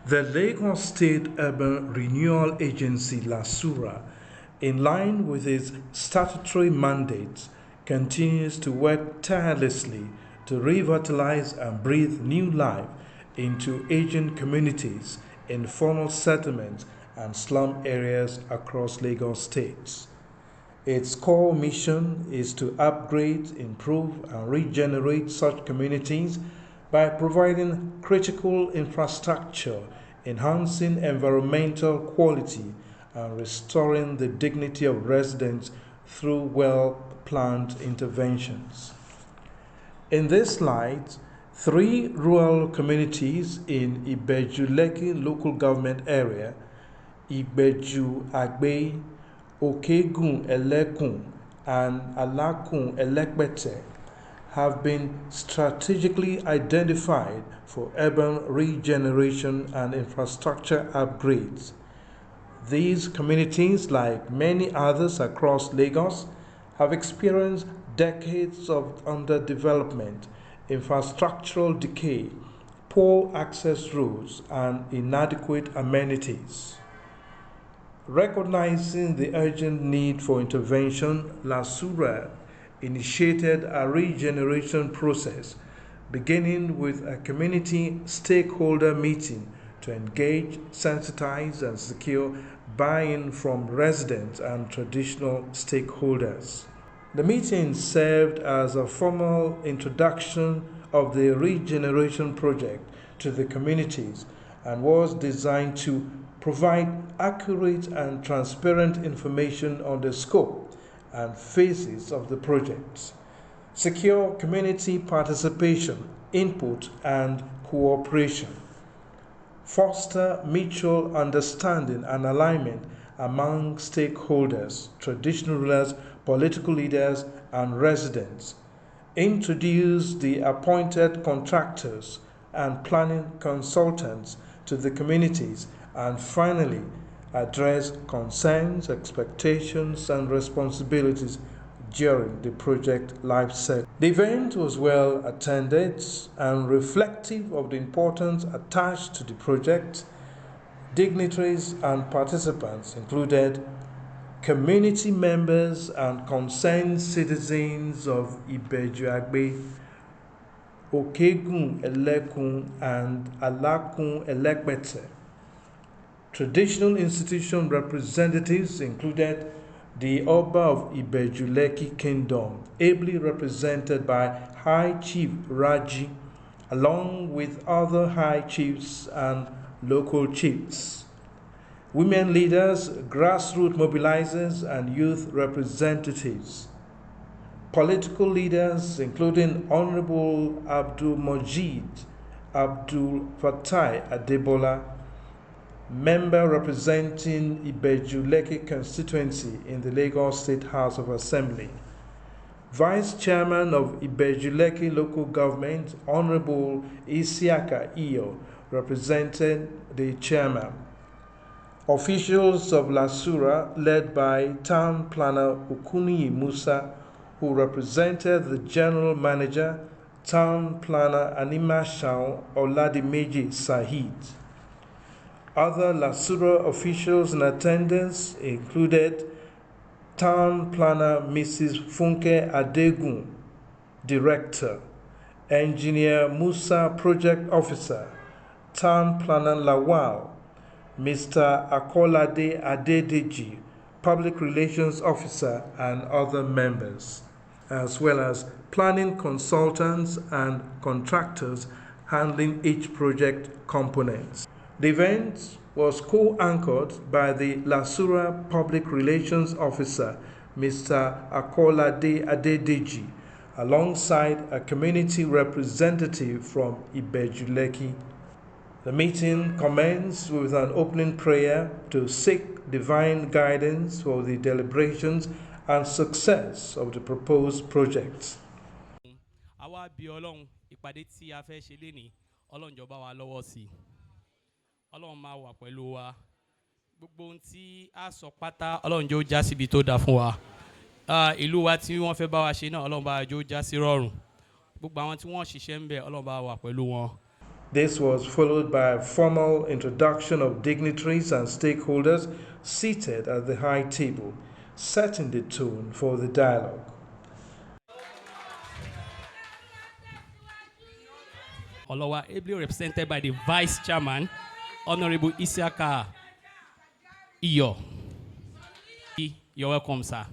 The Lagos State Urban Renewal Agency LASURA, in line with its statutory mandate, continues to work tirelessly to revitalize and breathe new life into aging communities, informal settlements, and slum areas across Lagos State. Its core mission is to upgrade, improve, and regenerate such communities by providing critical infrastructure, enhancing environmental quality, and restoring the dignity of residents through well-planned interventions. In this light, 3 rural communities in Ibeju Lekki local government area, Ibeju-Agbe, Okegun Elekun, and Alakun Elepete, have been strategically identified for urban regeneration and infrastructure upgrades. These communities, like many others across Lagos, have experienced decades of underdevelopment, infrastructural decay, poor access roads, and inadequate amenities. Recognizing the urgent need for intervention, LASURA initiated a regeneration process, beginning with a community stakeholder meeting to engage, sensitize, and secure buy-in from residents and traditional stakeholders. The meeting served as a formal introduction of the regeneration project to the communities and was designed to provide accurate and transparent information on the scope and phases of the project, secure community participation, input, and cooperation, foster mutual understanding and alignment among stakeholders, traditional rulers, political leaders, and residents, introduce the appointed contractors and planning consultants to the communities, and finally, address concerns, expectations, and responsibilities during the project life cycle. The event was well attended and reflective of the importance attached to the project. Dignitaries and participants included community members and concerned citizens of Ibeju-Agbe, Okegun, Elekun, and Alakun Elepete. Traditional institution representatives included the Oba of Ibeju Lekki Kingdom, ably represented by High Chief Raji, along with other High Chiefs and local chiefs, women leaders, grassroots mobilizers, and youth representatives, political leaders including Honorable Abdul Majid Abdul Fatai Adebola, member representing Ibeju Lekki constituency in the Lagos State House of Assembly, Vice Chairman of Ibeju Lekki local government, Honorable Isiaka Iyo, represented the chairman. Officials of LASURA, led by Town Planner Okuni Musa, who represented the General Manager, Town Planner Anima Shao Oladimeji Sahid. Other LASURA officials in attendance included Town Planner Mrs. Funke Adegun, Director, Engineer Musa, Project Officer, Town Planner Lawal, Mr. Akolade Adedeji, Public Relations Officer, and other members, as well as planning consultants and contractors handling each project component. The event was co-anchored by the LASURA Public Relations Officer, Mr. Akolade Adedeji, alongside a community representative from Ibeju Lekki. The meeting commenced with an opening prayer to seek divine guidance for the deliberations and success of the proposed project. Ọlọ́run máa wà pẹ̀lú wa, gbogbo ohun tí a sọ pátá Ọlọ́run jẹ́ ó já síbi tó dáa fún wa. Ìlú wa tí wọ́n fẹ́ bá wa ṣe náà Ọlọ́run bá jẹ́ ó já sí rọrùn, gbogbo àwọn tí wọ́n ṣiṣẹ́ ń bẹ̀ Ọlọ́run bá wà pẹ̀lú wọn. This was followed by a formal introduction of dignitaries and stakeholders seated at the high table, setting the tone for the dialogue. Olowa, ably represented by the Vice Chairman, Honorable Isiaka Iyo. You're welcome, sir.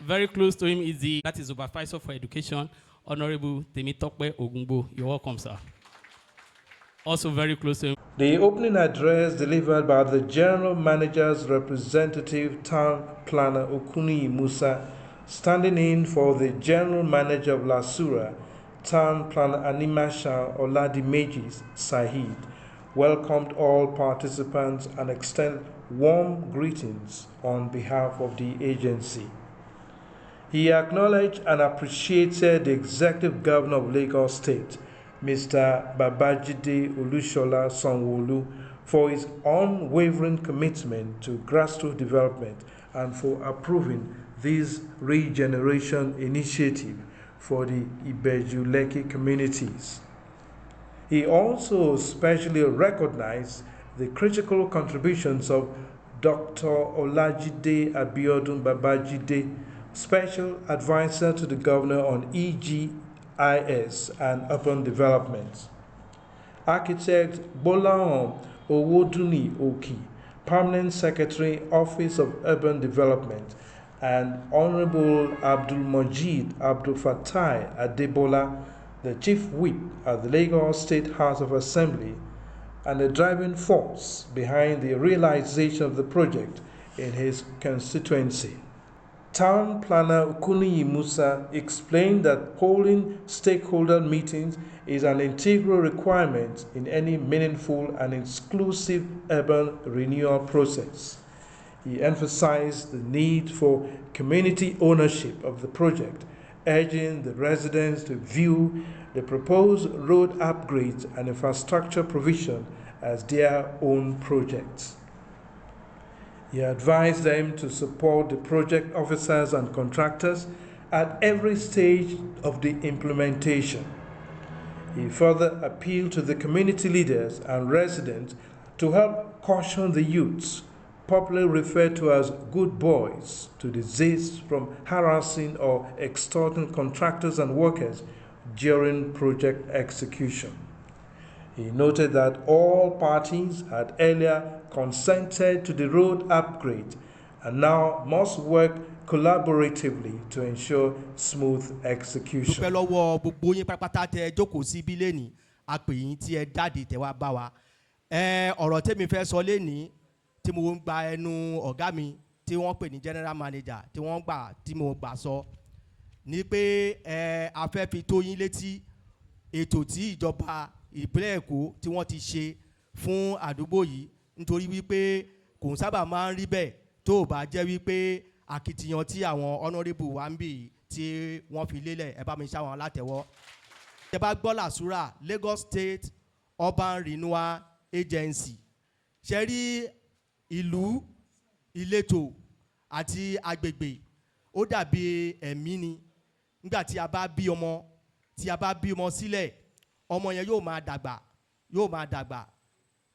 Very close to him is the Supervisor for Education, Honorable Temitope Ogungbo. You're welcome, sir. Also very close to him. The opening address delivered by the General Manager's representative, Town Planner Okuni Musa, standing in for the General Manager of LASURA, Town Planner Animasha Oladimeji Sahid, welcomed all participants and extended warm greetings on behalf of the agency. He acknowledged and appreciated the Executive Governor of Lagos State, Mr. Babajide Olushola Sanwo-Olu, for his unwavering commitment to grassroots development and for approving this regeneration initiative for the Ibeju Lekki communities. He also specially recognized the critical contributions of Dr. Olajide Abiodun Babajide, Special Advisor to the Governor on EGIS and Urban Development. Architect Bolahon Owoduni Oki, Permanent Secretary, Office of Urban Development, and Honorable Abdul Majid Abdul Fatai Adebola, the Chief Whip at the Lagos State House of Assembly, and the driving force behind the realization of the project in his constituency. Town Planner Okuni Musa explained that holding stakeholder meetings is an integral requirement in any meaningful and inclusive urban renewal process. He emphasized the need for community ownership of the project, urging the residents to view the proposed road upgrades and infrastructure provision as their own projects. He advised them to support the project officers and contractors at every stage of the implementation. He further appealed to the community leaders and residents to help caution the youths, popularly referred to as good boys, to desist from harassing or extorting contractors and workers during project execution. He noted that all parties had earlier consented to the road upgrade and now must work collaboratively to ensure smooth execution. Ọ̀rọ̀ tẹ́mi fẹ́ sọ lénìí tí mo ń gba ẹnu ọ̀gá mi tí wọ́n pè ní general manager tí mo gbà sọ ní pé a fẹ́ fi tó yín létí ètò tí ìjọba ìpínlẹ̀ Èkó tí wọ́n ti ṣe fún àdúgbò yìí nítorí wípé kò sábà máa ń rí bẹ́ẹ̀ tó bá jẹ́ wípé akitiyan tí àwọn honourable wa ń bì tí wọ́n fi lélẹ̀ ẹ bá mi ṣáwọn látẹ̀wọ́. Ẹ bá gbọ́ LASURA, Lagos State Urban Renewal Agency, ṣe rí ìlú, ìletò àti agbègbè ó dàbí ẹ̀mí ni. Nígbà tí a bá bí ọmọ sílẹ̀, ọmọ yẹn yóò máa dàgbà,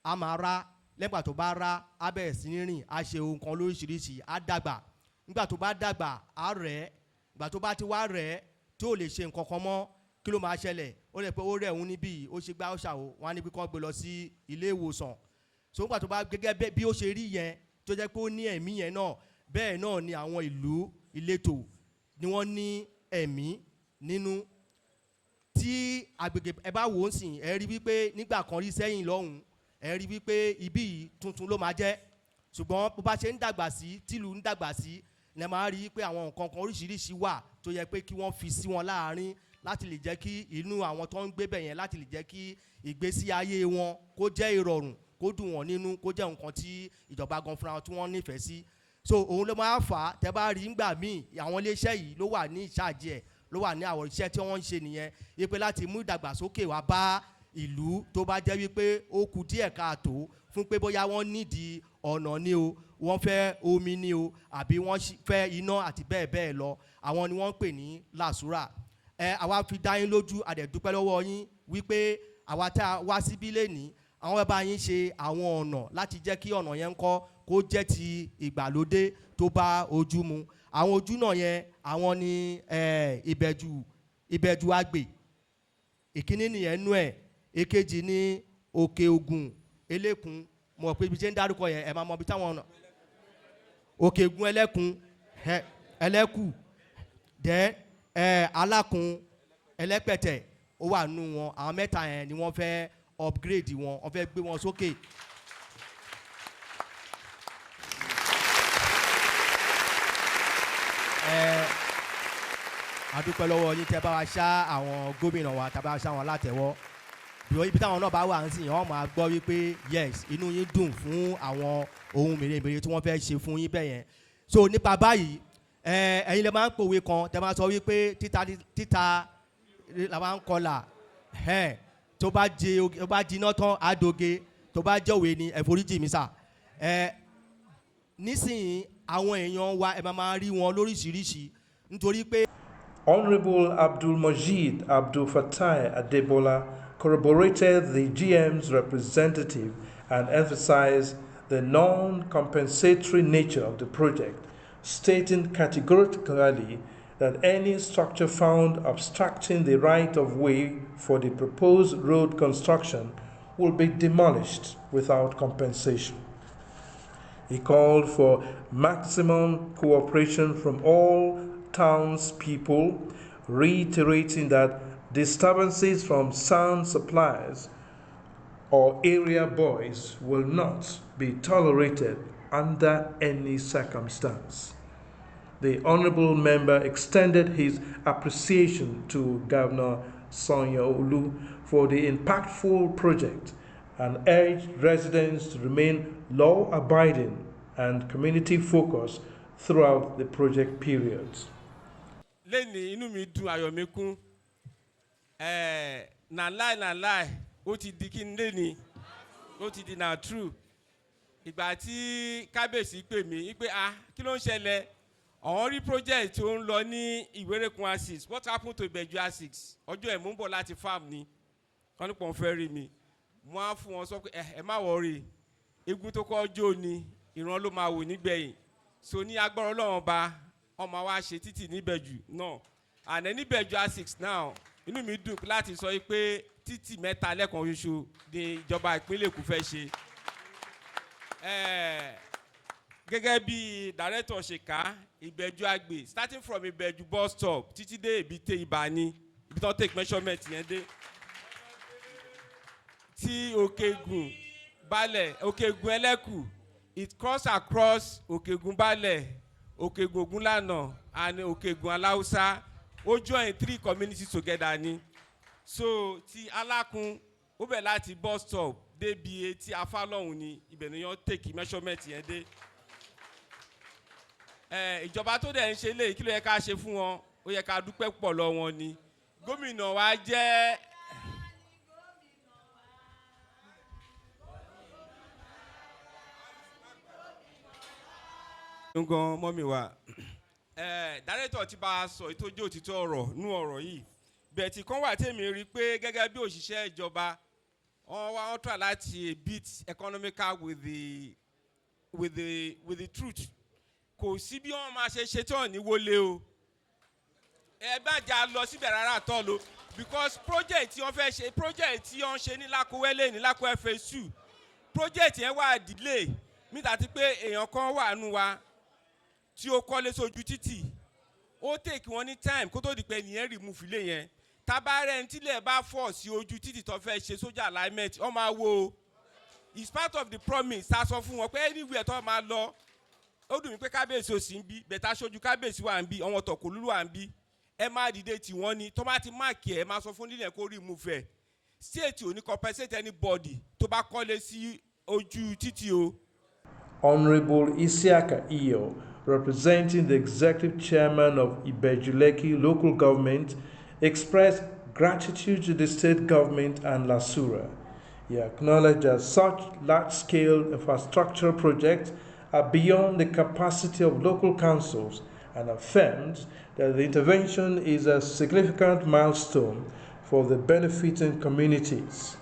a máa rá, lẹ́gbà tó bá rá, á bẹ̀rẹ̀ sí ní rìn, á ṣe ohun kan lóríṣiríṣi, á dàgbà. Nígbà tó bá dàgbà, á rẹ̀, nígbà tó bá ti wá rẹ̀ tí ò lè ṣe nǹkan kan mọ́, kí ló máa ṣẹlẹ̀? Ó lè pé ó rẹ̀ òun níbí, ó ṣe gbá ó ṣàwò, wọ́n á ní pé kí wọ́n gbé lọ sí ilé ìwòsàn. So nígbà tó bá gẹ́gẹ́ bí ó ṣe rí yẹn, tó jẹ́ pé ó ní ẹ̀mí yẹn náà, bẹ́ẹ̀ náà ni àwọn ìlú, ìletò ni wọ́n ní ẹ̀mí nínú. Tí agbègbè ẹ bá wò ó sìn, ẹ rí wípé nígbà kan rí sẹ́yìn lọ́hùn, ẹ rí wípé ibí yìí tuntun ló máa jẹ́. Ṣùgbọ́n bó bá ṣe ń dàgbà sí, tìlú ń dàgbà sí, lẹ máa rí pé àwọn nǹkan kan oríṣiríṣi wà tó yẹ pé kí wọ́n fi sí wọn láàárín láti lè jẹ́ kí inú àwọn tó ń gbé bẹ̀ yẹn, láti lè jẹ́ kí ìgbésí ayé wọn kó jẹ́ ìrọ̀rùn, kó dùn wọ́n nínú, kó jẹ́ nǹkan tí ìjọba gan fúnra wọn tí wọ́n nífẹ̀ẹ́ sí. So òun ló máa fà á tẹ́ bá rí ńgbà míì àwọn iléeṣẹ́ yìí ló wà ní ìṣáàjì ẹ̀, ló wà ní àwọn iṣẹ́ tí wọ́n ń ṣe nìyẹn, wípé láti mú ìdàgbàsókè wá bá ìlú tó bá jẹ́ wípé ó kù díẹ̀ káàtó fún pé bóyá wọ́n nídìí ọ̀nà ni o, wọ́n fẹ́ omi ni o, àbí wọ́n fẹ́ iná àti bẹ́ẹ̀ bẹ́ẹ̀ lọ, àwọn ni wọ́n ń pè ní LASURA. àwa fi dá yín lójú àdẹ̀dúpẹ́ lọ́wọ́ yín wípé àwa tá a wá síbí lẹ́nìí àwọn bá yín ṣe àwọn ọ̀nà láti jẹ́ kí ọ̀nà yẹn ń kọ́ kó jẹ́ ti ìgbàlódé tó bá ojú mu. Àwọn ojú náà yẹn àwọn ni Ibeju-Agbe, ìkíní nìyẹn nú ẹ̀, èkejì ní Okegun, Elekun, mo pé ibi tí ń dárúkọ yẹn ẹ máa mọ ibi táwọn ọ̀nà Okegun, Elekun, Elekun, then Alakun, Elepete ó wà nù wọn. Àwọn mẹ́ta yẹn ni wọ́n fẹ́ upgrade wọn, wọ́n fẹ́ gbé wọn sókè. Adúpẹ́ lọ́wọ́ yín tẹ́ bá wa ṣá àwọn gómìnà wa tẹ́ bá wa ṣá wọn látẹ̀wọ́. Bí ibi táwọn náà bá wà ń sìn wọ́n máa gbọ́ wípé yes inú yín dùn fún àwọn ohun mèremère tí wọ́n fẹ́ ṣe fún yín bẹ́ẹ̀ yẹn. So nípa báyìí ẹ̀yin lè máa ń pòwe kan tẹ́ máa sọ wípé títa la máa ń kọlà tó bá jiná tán àdóge tó bá jọ̀wé ni ẹ̀foríjì mi sà. Nísìnyí àwọn èèyàn wa ẹ máa rí wọn lóríṣiríṣi nítorí pé. Honorable Abdul Majid Abdul Fatai Adebola corroborated the GM's representative and emphasized the non-compensatory nature of the project, stating categorically that any structure found obstructing the right of way for the proposed road construction will be demolished without compensation. He called for maximum cooperation from all townspeople, reiterating that disturbances from sound suppliers or area boys will not be tolerated under any circumstance. The honorable member extended his appreciation to Governor Sanyaolu for the impactful project and urged residents to remain law-abiding and community-focused throughout the project periods. Lẹ́ni inú mi dùn ayọ̀ mi kún na lie ó ti di kí n lẹ́ni ó ti di na true. Ìgbà tí kábíyèsí pè mí pé kí ló ń ṣẹlẹ̀ àwọn rí project tó ń lọ ní Ìwérékun A6 what happened to Ibeju A6 ọjọ́ ẹ̀ mú ń bọ̀ láti farm ni wọ́n ní pọ̀ ń fẹ́ rí mi mo á fún wọn sọ pé ẹ má wọrí egun tó kọ́ jó ni ìran ló máa wò nígbẹ̀yìn so ní agbára Ọlọ́run ba ọmọ wa ṣe títì ní Ìbẹ̀jú náà and ní Ìbẹ̀jú A6 now inú mi dùn láti sọ pé títì mẹ́ta lẹ́kan ṣoṣo ni ìjọba ìpínlẹ̀ Èkó fẹ́ ṣe. Gẹ́gẹ́ bí director ṣe ká Ibeju-Agbe starting from Ibeju bus stop títí dé Ebite Ìbàní ibi tó take measurement yẹn dé tí Okegun balẹ̀ Okegun Elekun it cross across Okegun balẹ̀ Okegun Ogunlana and Okegun Alausa ó join 3 communities together ni so ti Alakun ó bẹ̀ láti bus stop débi etí Afálọ́hun ni ibẹ̀ ni yẹn take measurement yẹn dé. Ìjọba tó dẹ̀ ń ṣe léyìí kí ló yẹ ká ṣe fún wọn ó yẹ ká dúpẹ́ pọ̀ lọ wọn ni gómìnà wa jẹ́ ngan mọ́mí wa director ti bá a sọ ìtọ́jú òtítọ́ ọ̀rọ̀ nú ọ̀rọ̀ yìí bẹ́ẹ̀ tí kan wà tèmi rí pé gẹ́gẹ́ bí òṣìṣẹ́ ìjọba wọ́n try láti beat economical with the truth kò sí bí wọ́n máa ṣe tán ní wọlé o ẹ bá jà lọ síbẹ̀ rárá tọ́ lo because project tí wọ́n fẹ́ ṣe project tí wọ́n ṣe ní Lákúwẹ́lé ní Lákúwẹ́ phase 2 project yẹn wà delay nígbà tí pé èèyàn kan wà nù wa tí ó kọ́lé sójú títì ó take wọn ní time kó tó di pé nìyẹn remove ilé yẹn tabarẹ́ ní tílẹ̀ bá fọ̀ sí ojú títì tó fẹ́ ṣe sójà alignment ó máa wo it's part of the promise a sọ fún wọn pé anywhere tó máa lọ ó dùn mí pé kábíyèsí ò sí ń bí bẹ̀tà aṣojú kábíyèsí wà ń bí ọmọ tọ̀kùlúrú wà ń bí ẹ má dìde tí wọ́n ní tó bá ti máàkì ẹ̀ máa sọ fún nílẹ̀ kó remove ẹ̀ state ò ní compensate anybody tó bá kọ́lé sí ojú títì o. Honorable Isiaka Iyo, representing the executive chairman of Ibeju Lekki local government, expressed gratitude to the state government and LASURA. He acknowledged that such large-scale infrastructure projects are beyond the capacity of local councils and affirmed that the intervention is a significant milestone for the benefiting communities.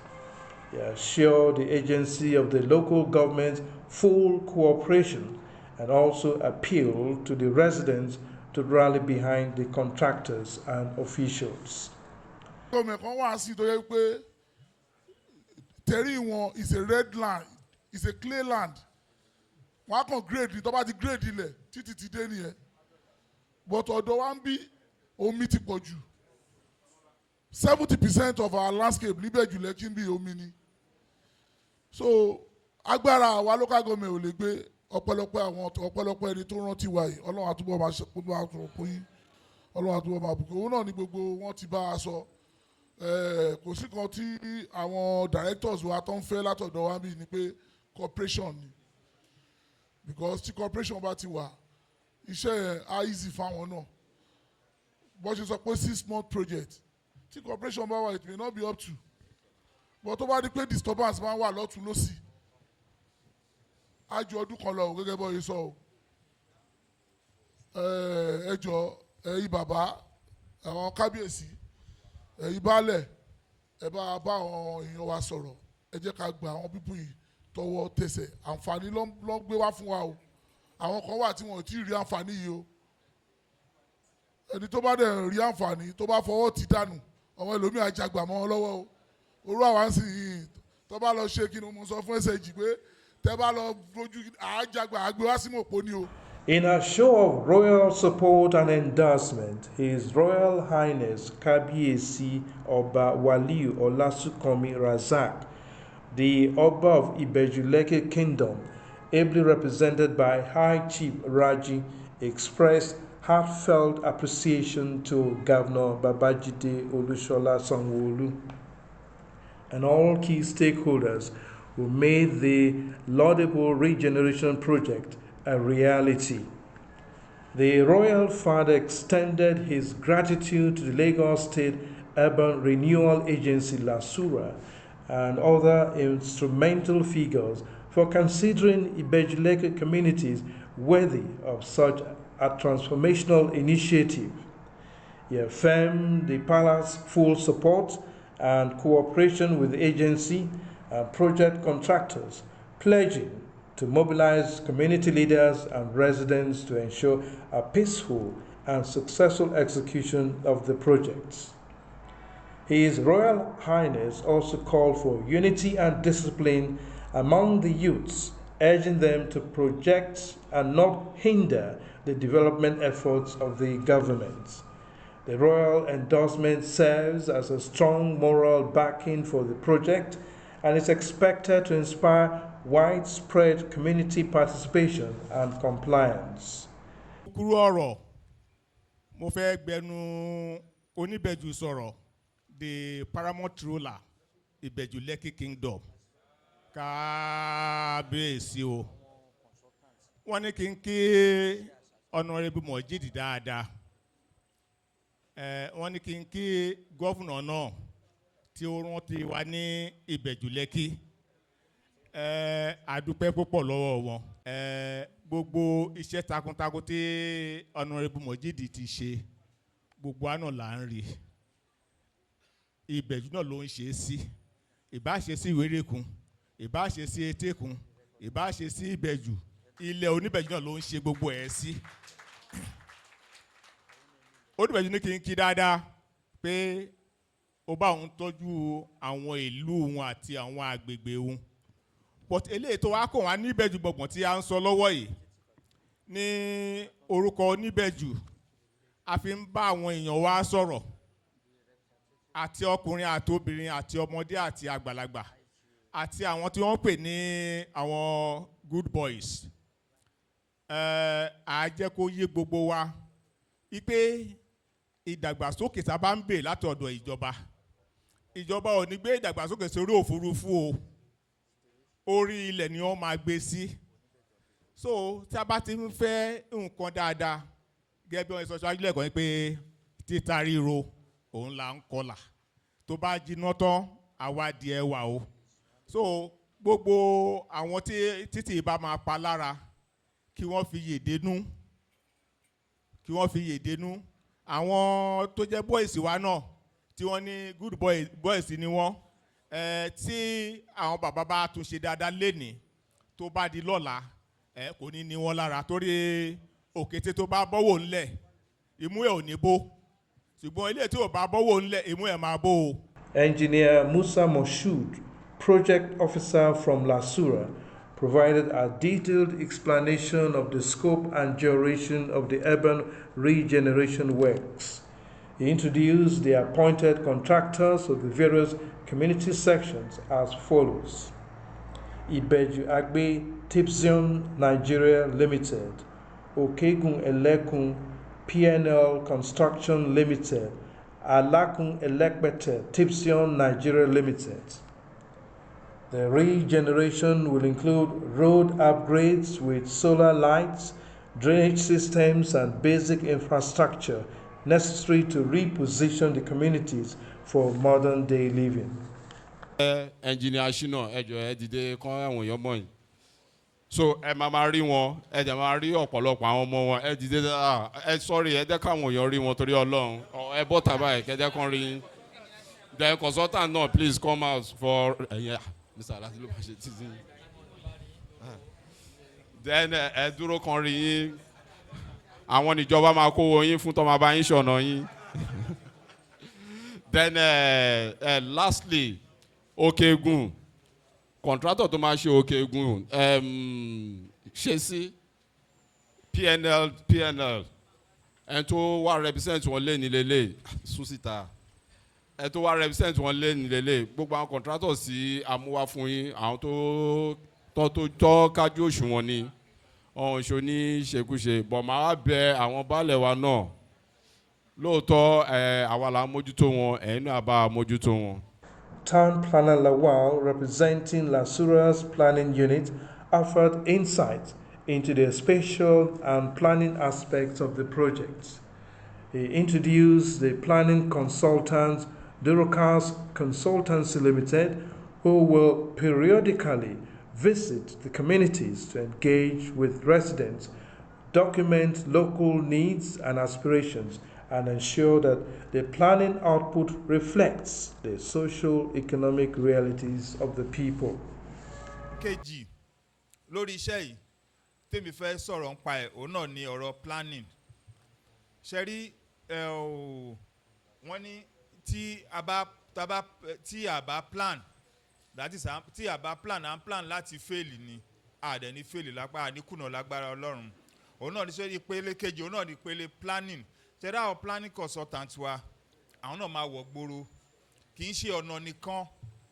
They assure the agency of the local government full cooperation and also appeal to the residents to rally behind the contractors and officials. Terry is a red land, it's a clay land. One can grade it, about the grade ile, titi deni. But although one be omiti poju. 70% of our landscape, Ibeju Lekki be omini. So, agbára wa local government ò lè gbé ọ̀pọ̀lọpọ̀ àwọn ọ̀pọ̀lọpọ̀ ẹni tó rántí wa yìí. Ọlọ́run àtúbọ̀ máa ṣe gbogbo àtúbọ̀ yín. Ọlọ́run àtúbọ̀ máa bùkún. Òun náà ni gbogbo wọn ti bá a sọ. Kò sí kan tí àwọn directors wa tó ń fẹ́ látọ̀dọ̀ wa bí ni pé cooperation ni. Because tí cooperation bá ti wà, iṣẹ́ yẹn á easy fáwọn náà. Bó ṣe sọ pé 6-month project. Tí cooperation bá wà, it may not be up to. But tó bá di pé disturbance máa wà lọ́tún lọ́sì. Á ju ọdún kan lọ gẹ́gẹ́ bó ṣe sọ o. Ẹ jọ̀ọ́ ẹ̀yin bàbá àwọn kábíyèsí ẹ̀yin baálẹ̀ ẹ bá àwọn èèyàn wa sọ̀rọ̀ ẹ jẹ́ ká gba àwọn pípù yìí tọwọ́ tẹsẹ̀ àǹfààní ló ń gbé wá fún wa o. Àwọn kan wà tí wọn ò tí ì rí àǹfààní yìí o. Ẹni tó bá dẹ̀ rí àǹfààní tó bá fọwọ́ ti dànù àwọn ẹlòmíì àjàgbà mọ́ wọn lọ́wọ́ o. Orú àwa ń sìn yìí tó bá lọ ṣe kí ni mo sọ fún ẹsẹ̀ jì pé tẹ́ bá lọ rojú àjàgbà àgbẹ̀ wá sí mọ̀pọ̀ ni o. In a show of royal support and endorsement, His Royal Highness Kabiyesi Oba Waliu Olasunkami Razak, the Oba of Ibeju Lekki Kingdom, ably represented by High Chief Raji, expressed heartfelt appreciation to Governor Babajide Olusola Sanwo-Olu and all key stakeholders who made the laudable regeneration project a reality. The royal father extended his gratitude to the Lagos State Urban Renewal Agency LASURA and other instrumental figures for considering Ibeju Lekki communities worthy of such a transformational initiative. He affirmed the palace's full support and cooperation with the agency and project contractors, pledging to mobilize community leaders and residents to ensure a peaceful and successful execution of the projects. His Royal Highness also called for unity and discipline among the youths, urging them to project and not hinder the development efforts of the government. The royal endorsement serves as a strong moral backing for the project and is expected to inspire widespread community participation and compliance. Kúrú ọ̀rọ̀ mo fẹ́ gbẹnu Oníbẹ̀jú sọ̀rọ̀ the paramount ruler Ibeju Lekki Kingdom kábíyèsí o. Wọ́n ní kí n kí Honorable Mojidi dáadáa. Wọ́n ní kí n kí gọ́fúnà náà tí ó rántí wa ní Ibeju Lekki. Àdúpẹ́ púpọ̀ lọ́wọ́ wọn. Gbogbo iṣẹ́ takuntakun tí Honorable Mojidi ti ṣe gbogbo àná là ń rí. Ibeju náà ló ń ṣe sí. Ìbá ṣe sí Ìwérékùn, ìbá ṣe sí Etékùn, ìbá ṣe sí Ibeju. Ilẹ̀ Oníbẹ̀jú náà ló ń ṣe gbogbo ẹ̀ sí. Oníbẹ̀jú ní kí n kí dáadáa pé ó bá òun tọ́jú àwọn ìlú wọn àti àwọn agbègbè wọn. But eléyìí tó wá kò wá ní Ìbẹ̀jú gbọ̀ngbọ̀n tí a ń sọ lọ́wọ́ yìí ní orúkọ Oníbẹ̀jú a fi ń bá àwọn èèyàn wa sọ̀rọ̀ àti ọkùnrin àti obìnrin àti ọmọdé àti àgbàlagbà àti àwọn tí wọ́n pè ní àwọn good boys. A jẹ́ kó yé gbogbo wa wípé ìdàgbàsókè tá a bá ń bè láti ọ̀dọ̀ ìjọba ò ní gbé ìdàgbàsókè sórí òfurufú o, orí ilẹ̀ ni wọ́n máa gbé sí. So tí a bá ti ń fẹ́ nǹkan dáadáa gẹ́gẹ́ bí wọ́n sọ ṣáájú lẹ́kọ̀ọ́ pé títa ríro òun là ń kọlà tó bá jiná tán àwa di ẹwà o. So gbogbo àwọn tí títì bá máa pa lára kí wọ́n fi yèdénú àwọn tó jẹ́ boys wa náà tí wọ́n ní good boys ni wọ́n tí àwọn bàbá bá tún ṣe dáadáa lénìí tó bá di lọ́la kò ní wọ́n lára torí òkété tó bá bọ́wọ́ ńlẹ̀ imú ẹ̀ ò ní bó ṣùgbọ́n ilé tí ò bá bọ́wọ́ ńlẹ̀ imú ẹ̀ máa bó o. Engineer Musa Moshood, project officer from LASURA, provided a detailed explanation of the scope and duration of the urban regeneration works. He introduced the appointed contractors of the various community sections as follows: Ibeju-Agbe Tipzion Nigeria Limited, Okegun Elekun PNL Construction Limited, Alakun Elepete Tipzion Nigeria Limited. The regeneration will include road upgrades with solar lights, drainage systems, and basic infrastructure necessary to reposition the communities for modern day living. Engineer Shino, dìde kán àwọn èèyàn mọ̀ yín. So ẹ máa rí wọn, ẹ dẹ̀ máa rí ọ̀pọ̀lọpọ̀ àwọn ọmọ wọn, ẹ dìde sorry, ẹ jẹ́ káwọn èèyàn rí wọn torí Ọlọ́run. Ẹ bọ́ tàbá ẹ̀ kẹ́jẹ́ kán rí. The consultant náà please come out for Mr. Alati ló bá ṣe títí. Then ẹ dúró kan rí yín. Àwọn ìjọba máa kówó yín fún tó máa bá yín ṣọ̀nà yín. Then lastly, Okegun, contractor tó máa ṣe Okegun, ṣe sí PNL, ẹni tó wá represent wọn lé ní lélẹ̀ Susita. Ẹ tó wá represent wọn lé ní lélẹ̀ gbogbo àwọn contractors sí amúwá fún yín àwọn tó kájú òṣùwọ̀n ni ọ̀hún ṣo ní ṣekúṣe bọ̀ máa bẹ àwọn baálẹ̀ wa náà lóòótọ́ àwa là ń mójútó wọn ẹ̀yin náà bá mójútó wọn. Town Planner Lawal, representing LASURA's planning unit, offered insight into the spatial and planning aspects of the project. He introduced the planning consultants, Durocas Consultancy Limited, who will periodically visit the communities to engage with residents, document local needs and aspirations, and ensure that the planning output reflects the socio-economic realities of the people. Kejì lórí iṣẹ́ yìí tèmi fẹ́ sọ̀rọ̀ nípa ẹ̀ òun náà ni ọ̀rọ̀ planning. Ṣé rí wọ́n ní tí a bá plan, that is tí a bá plan and plan láti fail ni àdẹ̀ ní fail lápá àníkùnà lágbára Ọlọ́run. Òun náà ní sọ ìpele kejì òun náà ní ìpele planning. Tẹ́lá àwọn planning consultant wa àwọn náà máa wọ̀ gbòòrò kì í ṣe ọ̀nà nìkan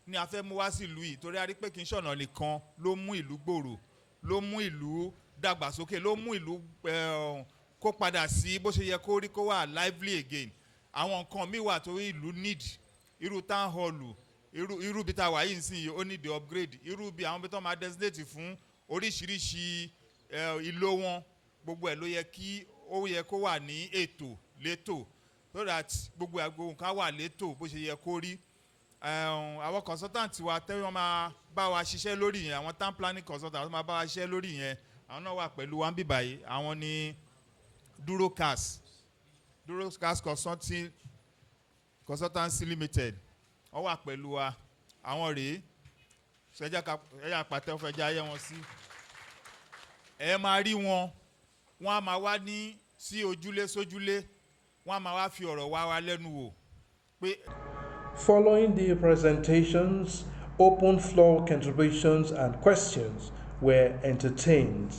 ni a fẹ́ mú wá sí ìlú yìí torí a rí pé kì í ṣe ọ̀nà nìkan ló mú ìlú gbòòrò ló mú ìlú dàgbàsókè ló mú ìlú kó padà sí bó ṣe yẹ kó rí kó wà lively again. Àwọn nǹkan míì wà torí ìlú need irú town hall irú bí ta wà yìí nsìn yìí ó need the upgrade irú bí àwọn bí tó máa designate fún oríṣiríṣi ìlò wọn gbogbo ẹ̀ ló yẹ kí ó yẹ kó wà ní ètò létò so that gbogbo nǹkan wà létò bó ṣe yẹ kó rí. Àwọn consultant wa tẹ́wọ́n máa bá wa ṣiṣẹ́ lórí yẹn àwọn town planning consultant máa bá wa ṣiṣẹ́ lórí yẹn àwọn náà wà pẹ̀lú wa ń bì báyìí àwọn ní Durocas Consultancy Limited wọ́n wà pẹ̀lú wa àwọn rèé ṣẹ́jà pàtẹ́ fẹ́ jẹ́ ayé wọn sí ẹ máa rí wọn wọ́n á máa wá ní sí ojúlé sójúlé wọ́n á máa wá fi ọ̀rọ̀ wá lẹ́nu wò pé. Following the presentations, open floor contributions and questions were entertained.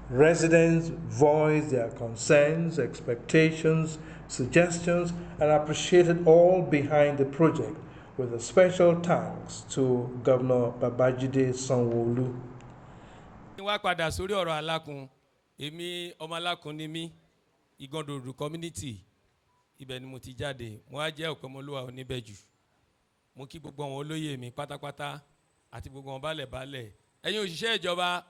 Residents voiced their concerns, expectations, suggestions, and appreciated all behind the project, with a special thanks to Governor Babajide Sanwo-Olu. Wá padà sórí ọ̀rọ̀ Alakun, èmi ọmọ Alakun ni mí, Igandoro community, ibẹ̀ ni mo ti jáde, mo wá jẹ́ Ọ̀pẹ̀mọlúwa Oníbẹ̀jù. Mo kí gbogbo àwọn olóyè mi pátápátá àti gbogbo àwọn baálẹ̀-baálẹ̀. Ẹ̀yin òṣìṣẹ́ ìjọba,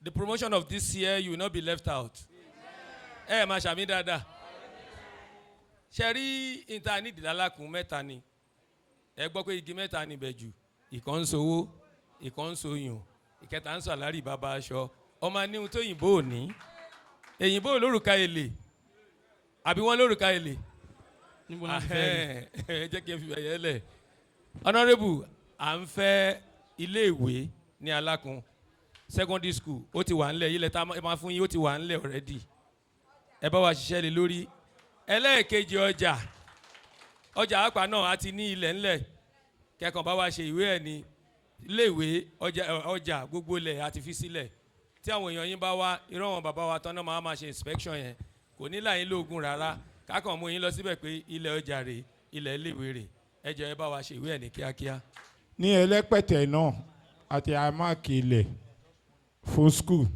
the promotion of this year you will not be left out. Ẹ máa ṣàmì dáadáa. Ṣé rí ìntànídìí Alakun mẹ́ta ni? Ẹ gbọ́ pé igi mẹ́ta ni Ìbẹ̀jù, ìkan ń sowó, ìkan ń soyùn, ìkẹta ń sọ àlárí bàbá aṣọ. Ọmọ aníhun tó yìnbó ò ní. Èyìnbó olórùka èlé. àbí wọ́n lórúkà ilé ẹ jẹ́ kí n fi ẹ̀yẹ lẹ̀. Honourable, à ń fẹ́ iléèwé ní Alakun secondary school ó ti wà ńlẹ̀ ilẹ̀ tá a máa fún yín ó ti wà ńlẹ̀ already ẹ bá wa ṣiṣẹ́ lé lórí. Ẹlẹ́ẹ̀kejì ọjà àpá náà a ti ní ilẹ̀ ńlẹ̀ kẹ́kàn bá wa ṣe ìwé ẹ̀ ní iléèwé ọjà gbogbo ilẹ̀ àti fi sílẹ̀ tí àwọn èèyàn yín bá wá irọ́ wọn bàbá wa tán náà máa ṣe inspection yẹn kò ní láyín lóògùn rárá kákan mú yín lọ síbẹ̀ pé ilẹ̀ ọjà rè ilẹ̀ iléèwé rè ẹ jẹ́ ẹ bá wa ṣe ìwé ẹ̀ ní kíákíá. ní Ẹlẹ́pẹ̀tẹ̀ náà àti àmàkì ilẹ̀ fún school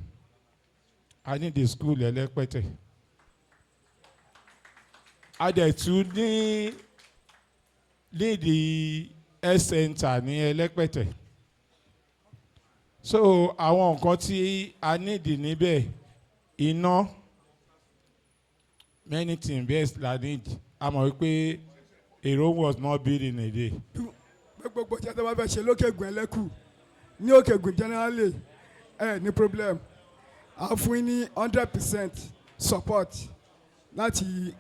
I need the school Ẹlẹ́pẹ̀tẹ̀ a dẹ̀ tún ní the health center ní Ẹlẹ́pẹ̀tẹ̀ so àwọn nǹkan tí a need níbẹ̀ iná many things best la need a mọ̀ wípé a room was not built in a day. gbogbo tí a ti bá fẹ́ ṣe lókègùn Ẹlẹ́kù ní Òkègùn generally ní problem a fún yín ní 100% support láti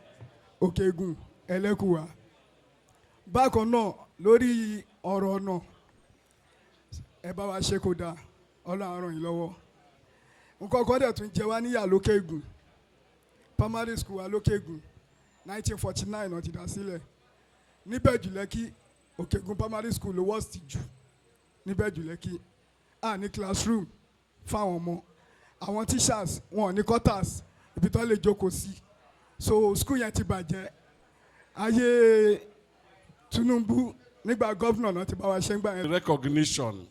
Òkègùn Ẹlẹ́kù wa. Bákan náà lórí ọ̀rọ̀ ọ̀nà ẹ bá wa ṣe kó dáa Ọlọ́run ràn yín lọ́wọ́. Nǹkan kan dẹ̀ tún jẹ wá níyà lókègùn primary school wa lókègùn 1949 náà ti dá sílẹ̀. Ní Ibeju Lekki Okegun primary school ló worst jù ní Ibeju Lekki a ní classroom fáwọn ọmọ àwọn teachers wọn ò ní quarters ibi tó lè jókòó sí so school yẹn ti bàjẹ́ ayé Tinubu nígbà governor náà ti bá wa ṣe ń gbà yẹn. Recognition,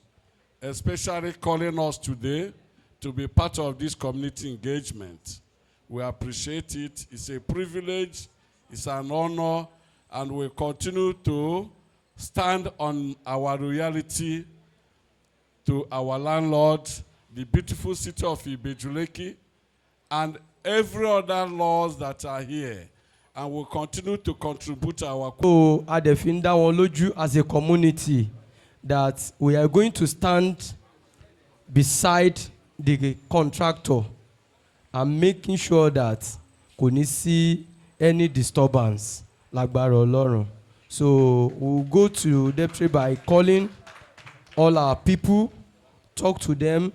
especially calling us today to be part of this community engagement. We appreciate it. It's a privilege, it's an honor, and we continue to stand on our loyalty to our landlord, the beautiful city of Ibeju Lekki, and every other laws that are here. And we'll continue to contribute our. So, Adefinda Wonloju as a community, that we are going to stand beside the contractor and making sure that kò ní sí any disturbance lágbára Ọlọ́run. So we'll go to Deputy by calling all our people, talk to them,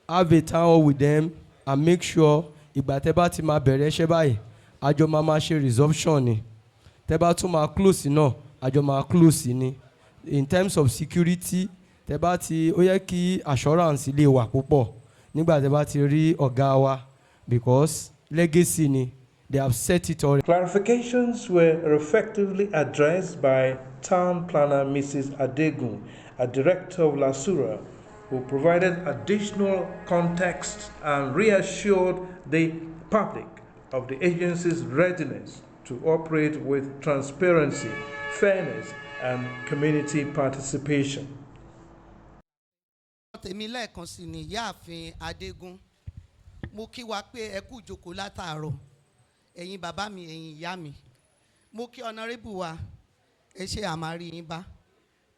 have a town hall with them, and make sure ìgbà tẹ́ bá ti máa bẹ̀rẹ̀ iṣẹ́ báyìí àjọ máa ṣe resumption ni tẹ́ bá tún máa close náà àjọ máa close ni. In terms of security tẹ́ bá ti ó yẹ kí assurance lè wà púpọ̀ nígbà tẹ́ bá ti rí ọ̀gá wa because legacy ni. They have set it already. Clarifications were effectively addressed by Town Planner Mrs. Adegun, a director of LASURA, who provided additional context and reassured the public of the agency's readiness to operate with transparency, fairness, and community participation. Tèmi lẹ́ẹ̀kan sí ni Ìyáàfin Adégún, mo kí wa pé ẹ kú ìjókòó látàárọ̀. Ẹ̀yin bàbá mi, ẹ̀yin ìyá mi, mo kí honourable wa ẹ ṣe àmàrí yín bá,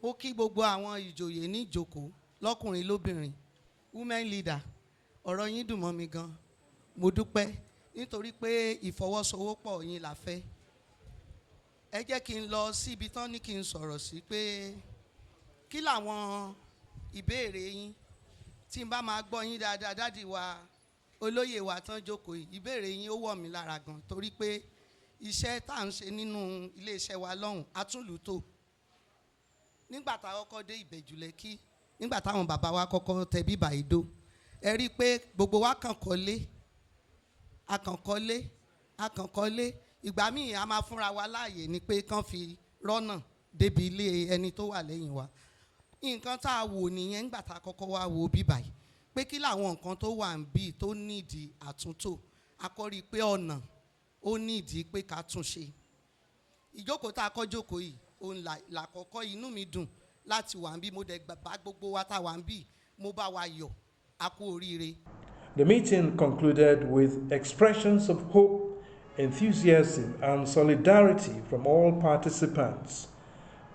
mo kí gbogbo àwọn ìjòyè ní ìjókòó lọ́kùnrin lóbìnrin, women leader, ọ̀rọ̀ yín dùn mọ́ mi gan, mo dúpẹ́ nítorí pé ìfọwọ́sowọ́pọ̀ yín la fẹ́. Ẹ jẹ́ kí n lọ sí ibi tán ní kí n sọ̀rọ̀ sí pé kí làwọn ìbéèrè yín tí n bá máa gbọ́ yín dáadáa dádì wa olóyè wa tán jókòó yìí ìbéèrè yín ó wọ̀ mí lára gan torí pé iṣẹ́ tá à ń ṣe nínú iléeṣẹ́ wa lọ́hùn atúnlùtò nígbà tá a kọ́kọ́ dé Ìbẹ̀jú Lẹ́kì nígbà táwọn bàbá wa kọ́kọ́ tẹ bíbà ìdó ẹ rí i pé gbogbo wa kàn kọ́lé ìgbà míì a máa fúnra wa láàyè ni pé kán fi rọ́nà débi ilé ẹni tó wà lẹ́yìn wa nǹkan tá a wò nìyẹn nígbà tá a kọ́kọ́ wá wo bíbà yìí pé kí làwọn nǹkan tó wà ń bí tó nídìí àtúntò akọ́rí pé ọ̀nà ó nídìí pé ká tún ṣe. Ìjókòó tá a kọ́ jókòó yìí òun làkọ́kọ́ inú mi dùn láti wà ń bí mo dẹ̀ bá gbogbo wa tá wà ń bí mo bá wa yọ̀ a kú oríire. The meeting concluded with expressions of hope, enthusiasm, and solidarity from all participants.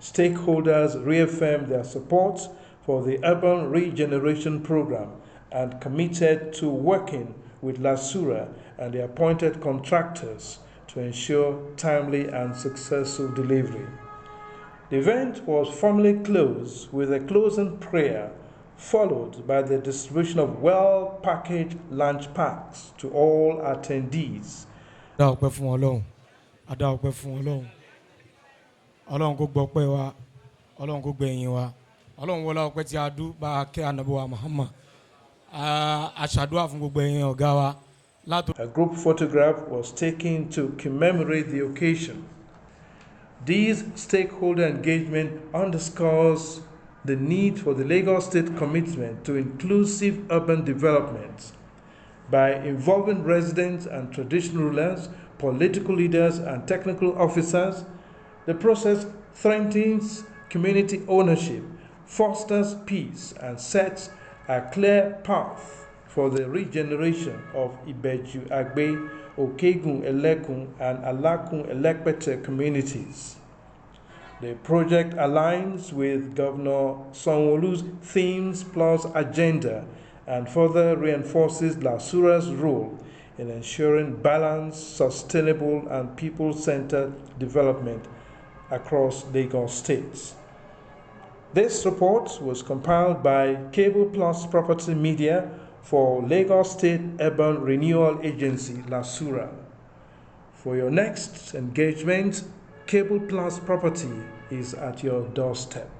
Stakeholders reaffirmed their support for the urban regeneration program and committed to working with LASURA and the appointed contractors to ensure timely and successful delivery. The event was formally closed with a closing prayer, followed by the distribution of well-packaged lunch packs to all attendees. Adá ọpẹ́ fún Ọlọ́run, adá ọpẹ́ fún Ọlọ́run, Ọlọ́run kó gbọ́ ọpẹ́ wa, Ọlọ́run kó gbẹ̀yìn wa, Ọlọ́run wọlá ọpẹ́ tí a dú bá a kẹ́ ànábì wa Muhammad. Aṣàdúrà fún gbogbo ẹ̀yin ọ̀gá wa. A group photograph was taken to commemorate the occasion. This stakeholder engagement underscores the need for the Lagos State commitment to inclusive urban development. By involving residents and traditional rulers, political leaders, and technical officers, the process strengthens community ownership, fosters peace, and sets a clear path for the regeneration of Ibeju-Agbe, Okegun, Elekun, and Alakun Elepete communities. The project aligns with Governor Sanwo-Olu's Themes Plus agenda and further reinforces LASURA's role in ensuring balanced, sustainable, and people-centered development across Lagos State. This report was compiled by Cable Plus Property Media for Lagos State Urban Renewal Agency, LASURA. For your next engagement, Cable Plus Property is at your doorstep.